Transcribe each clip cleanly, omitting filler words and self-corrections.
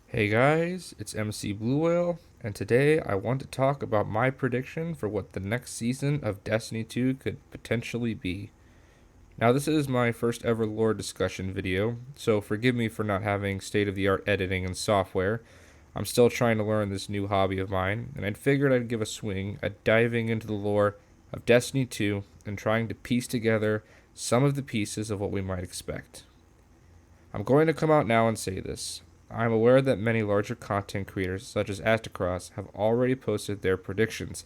Hey guys, it's MC Blue Whale, and today I want to talk about my prediction for what the next season of Destiny 2 could potentially be. Now, this is my first ever lore discussion video, so forgive me for not having state of the art editing and software. I'm still trying to learn this new hobby of mine, and I'd figured I'd give a swing at diving into the lore of Destiny 2 and trying to piece together some of the pieces of what we might expect. I'm going to come out now and say this. I am aware that many larger content creators, such as Astacross, have already posted their predictions,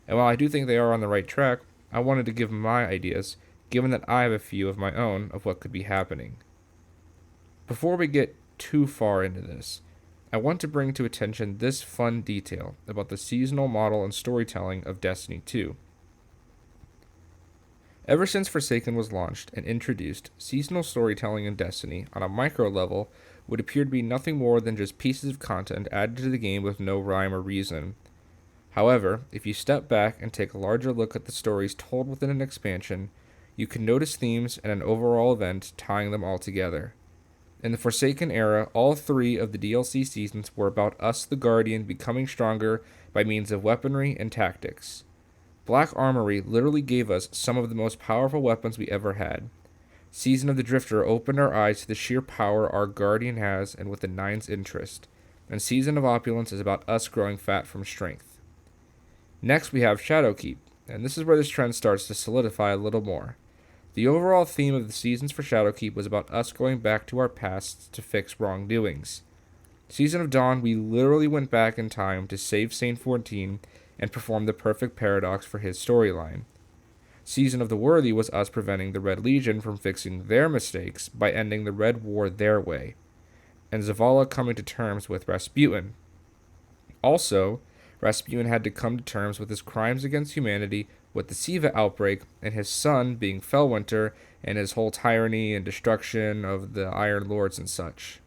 and while I do think they are on the right track, I wanted to give my ideas, given that I have a few of my own of what could be happening. Before we get too far into this, I want to bring to attention this fun detail about the seasonal model and storytelling of Destiny 2. Ever since Forsaken was launched and introduced, seasonal storytelling in Destiny, on a micro level, would appear to be nothing more than just pieces of content added to the game with no rhyme or reason. However, if you step back and take a larger look at the stories told within an expansion, you can notice themes and an overall event tying them all together. In the Forsaken era, all three of the DLC seasons were about us, the Guardian, becoming stronger by means of weaponry and tactics. Black Armory literally gave us some of the most powerful weapons we ever had. Season of the Drifter opened our eyes to the sheer power our Guardian has and with the Nine's interest. And Season of Opulence is about us growing fat from strength. Next we have Shadowkeep, and this is where this trend starts to solidify a little more. The overall theme of the seasons for Shadowkeep was about us going back to our pasts to fix wrongdoings. Season of Dawn, we literally went back in time to save Saint 14 and perform the perfect paradox for his storyline. Season of the Worthy was us preventing the Red Legion from fixing their mistakes by ending the Red War their way, and Zavala coming to terms with Rasputin. Also, Rasputin had to come to terms with his crimes against humanity with the Siva outbreak and his son being Fellwinter and his whole tyranny and destruction of the Iron Lords and such.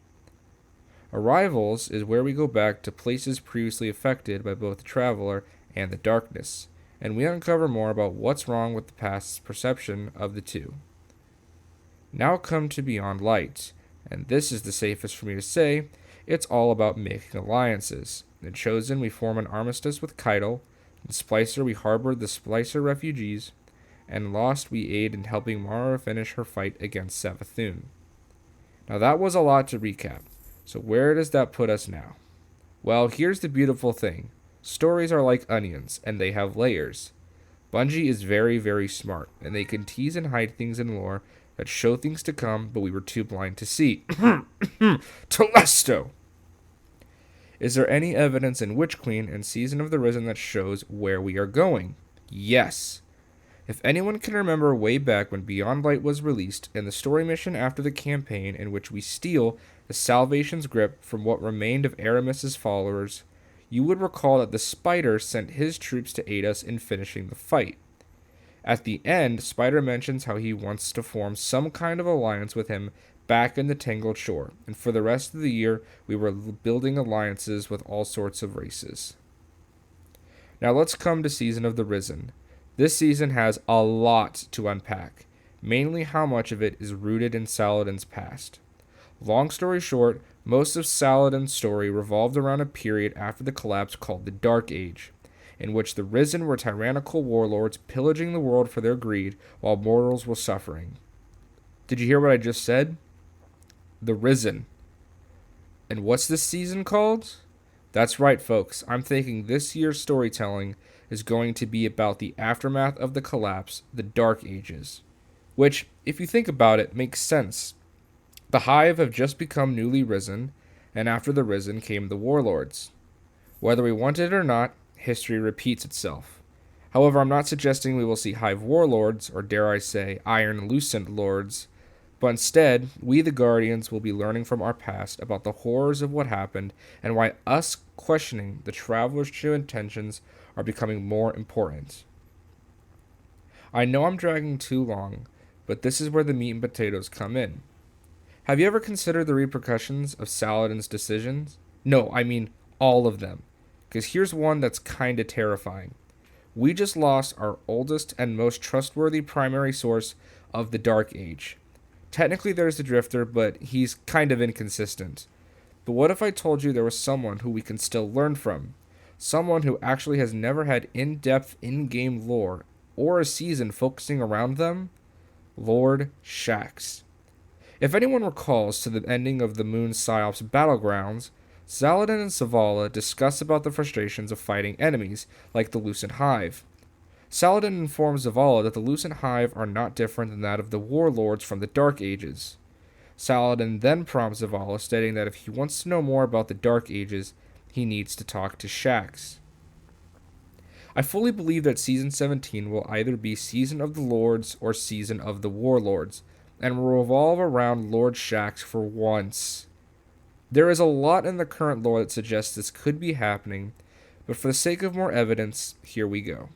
Arrivals is where we go back to places previously affected by both the Traveler and the Darkness, and we uncover more about what's wrong with the past's perception of the two. Now come to Beyond Light, and this is the safest for me to say, it's all about making alliances. In Chosen, we form an armistice with Keitel, in Splicer, we harbor the Splicer refugees, and in Lost, we aid in helping Mara finish her fight against Savathun. Now that was a lot to recap, so where does that put us now? Well, here's the beautiful thing. Stories are like onions, and they have layers. Bungie is very, very smart, and they can tease and hide things in lore that show things to come, but we were too blind to see. Telesto! Is there any evidence in Witch Queen and Season of the Risen that shows where we are going? Yes. If anyone can remember way back when Beyond Light was released, and the story mission after the campaign in which we steal the Salvation's grip from what remained of Aramis's followers, you would recall that the Spider sent his troops to aid us in finishing the fight. At the end, Spider mentions how he wants to form some kind of alliance with him back in the Tangled Shore, and for the rest of the year, we were building alliances with all sorts of races. Now let's come to Season of the Risen. This season has a lot to unpack, mainly how much of it is rooted in Saladin's past. Long story short, most of Saladin's story revolved around a period after the collapse called the Dark Age, in which the Risen were tyrannical warlords pillaging the world for their greed while mortals were suffering. Did you hear what I just said? The Risen. And what's this season called? That's right, folks. I'm thinking this year's storytelling is going to be about the aftermath of the collapse, the Dark Ages. Which, if you think about it, makes sense. The Hive have just become newly risen, and after the Risen came the Warlords. Whether we want it or not, history repeats itself. However, I'm not suggesting we will see Hive Warlords, or dare I say, Iron Lucent Lords, but instead, we the Guardians will be learning from our past about the horrors of what happened and why us questioning the Traveler's true intentions are becoming more important. I know I'm dragging too long, but this is where the meat and potatoes come in. Have you ever considered the repercussions of Saladin's decisions? No, I mean all of them. Because here's one that's kinda terrifying. We just lost our oldest and most trustworthy primary source of the Dark Age. Technically there's the Drifter, but he's kind of inconsistent. But what if I told you there was someone who we can still learn from? Someone who actually has never had in-depth in-game lore or a season focusing around them? Lord Shaxx. If anyone recalls to the ending of the Moon Psyops Battlegrounds, Saladin and Zavala discuss about the frustrations of fighting enemies, like the Lucent Hive. Saladin informs Zavala that the Lucent Hive are not different than that of the warlords from the Dark Ages. Saladin then prompts Zavala, stating that if he wants to know more about the Dark Ages, he needs to talk to Shaxx. I fully believe that Season 17 will either be Season of the Lords or Season of the Warlords, and will revolve around Lord Shaxx for once. There is a lot in the current lore that suggests this could be happening, but for the sake of more evidence, here we go.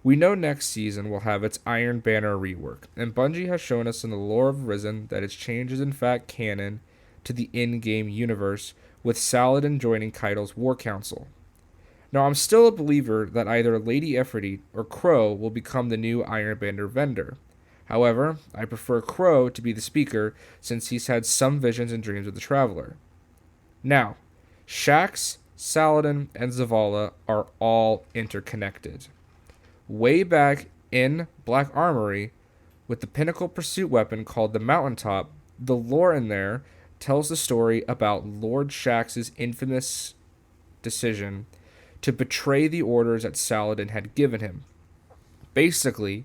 We know next season will have its Iron Banner rework, and Bungie has shown us in the lore of Risen that its change is in fact canon to the in-game universe, with Saladin joining Kaido's War Council. Now, I'm still a believer that either Lady Aphrodite or Crow will become the new Iron Banner vendor. However, I prefer Crow to be the speaker since he's had some visions and dreams of the Traveler. Now, Shaxx, Saladin, and Zavala are all interconnected. Way back in Black Armory, with the pinnacle pursuit weapon called the Mountaintop, the lore in there tells the story about Lord Shaxx's infamous decision to betray the orders that Saladin had given him. Basically,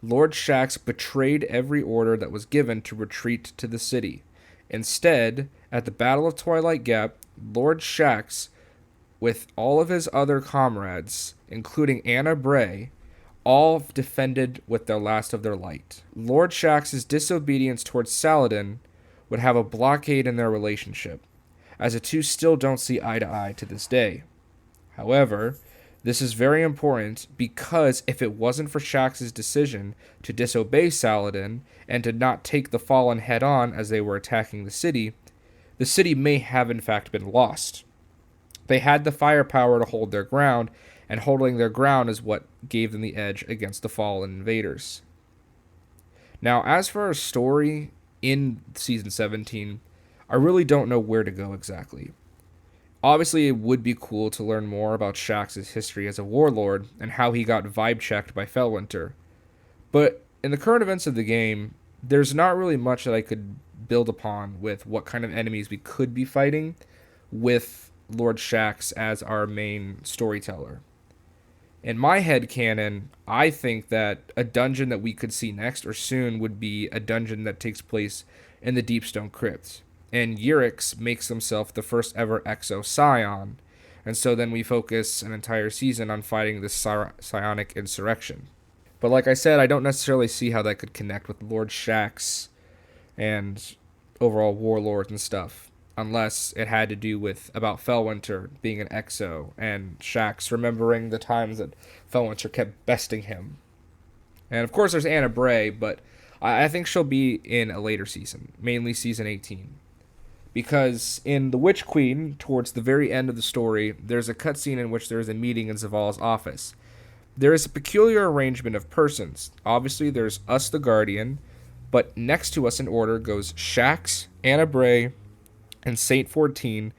Lord Shaxx betrayed every order that was given to retreat to the city. Instead, at the Battle of Twilight Gap, Lord Shaxx, with all of his other comrades, including Anna Bray, all defended with their last of their light. Lord Shaxx's disobedience towards Saladin would have a blockade in their relationship, as the two still don't see eye to eye to this day. However, this is very important because if it wasn't for Shaxx's decision to disobey Saladin and to not take the Fallen head on as they were attacking the city may have in fact been lost. They had the firepower to hold their ground, and holding their ground is what gave them the edge against the Fallen invaders. Now, as for our story in Season 17, I really don't know where to go exactly. Obviously, it would be cool to learn more about Shaxx's history as a warlord and how he got vibe checked by Fellwinter. But in the current events of the game, there's not really much that I could build upon with what kind of enemies we could be fighting with Lord Shaxx as our main storyteller. In my head canon, I think that a dungeon that we could see next or soon would be a dungeon that takes place in the Deepstone Crypt. And Yurix makes himself the first ever Exo Scion. And so then we focus an entire season on fighting this psionic insurrection. But like I said, I don't necessarily see how that could connect with Lord Shaxx and overall warlords and stuff. Unless it had to do with about Fellwinter being an Exo and Shaxx remembering the times that Fellwinter kept besting him. And of course there's Anna Bray, but I think she'll be in a later season, mainly season 18. Because in The Witch Queen, towards the very end of the story, there's a cutscene in which there is a meeting in Zavala's office. There is a peculiar arrangement of persons. Obviously there's us, the Guardian, but next to us in order goes Shaxx, Anna Bray, and Saint 14,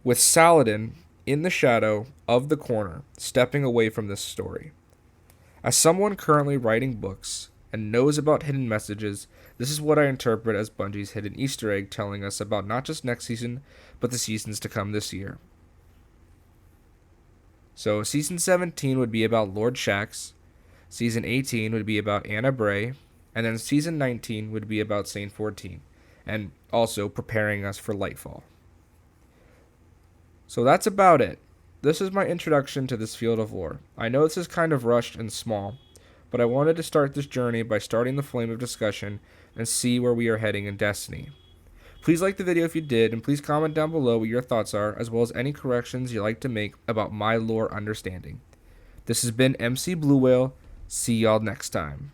with Saladin in the shadow of the corner, stepping away from this story. As someone currently writing books and knows about hidden messages, this is what I interpret as Bungie's hidden Easter egg telling us about not just next season, but the seasons to come this year. So Season 17 would be about Lord Shaxx, Season 18 would be about Anna Bray, and then Season 19 would be about Saint 14. And also preparing us for Lightfall. So that's about it. This is my introduction to this field of lore. I know this is kind of rushed and small, but I wanted to start this journey by starting the flame of discussion and see where we are heading in Destiny. Please like the video if you did, and please comment down below what your thoughts are, as well as any corrections you'd like to make about my lore understanding. This has been MC Blue Whale. See y'all next time.